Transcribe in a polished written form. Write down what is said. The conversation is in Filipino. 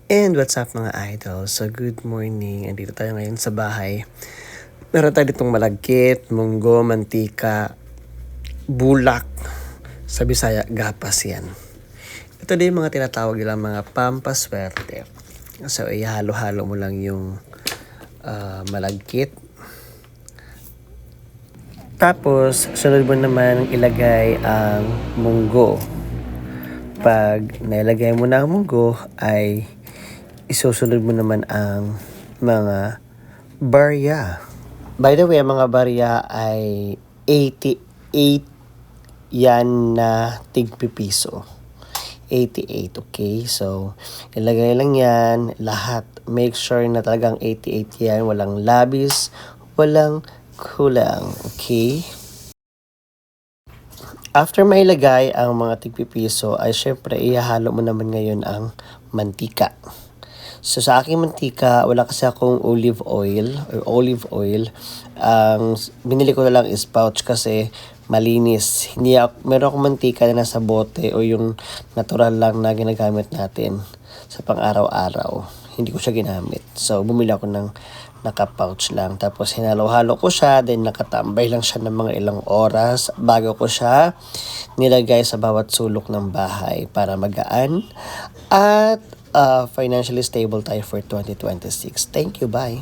And what's up mga idol? So good morning, andito tayo ngayon sa bahay. Meron tayo ditong malagkit, munggo, mantika, bulak. Sa Bisaya, gapas yan. Ito din yung mga tinatawag nilang mga pampaswerte. So ihalo-halo mo lang yung malagkit. Tapos, sunod mo naman ilagay ang munggo. Pag nailagay mo na ang munggo, ay isusunod mo naman ang mga barya. By the way, ang mga barya ay 88 yan na tigpipiso. 88, okay? So, ilagay lang yan, lahat. Make sure na talagang 88 yan. Walang labis, walang kulang, okay? After mailagay ang mga tigpipiso, ay syempre, ihahalo mo naman ngayon ang mantika. So sa aking mantika, wala kasi akong olive oil. Ang binili ko na lang is pouch kasi malinis. Meron akong mantika na nasa bote o yung natural lang na ginagamit natin sa pang-araw-araw. Hindi ko siya ginamit. So bumili ako ng naka-pouch lang. Tapos hinalo-halo ko siya, then nakatambay lang siya ng mga ilang oras bago ko siya nilagay sa bawat sulok ng bahay para magaan at financially stable tayo for 2026. Thank you, bye!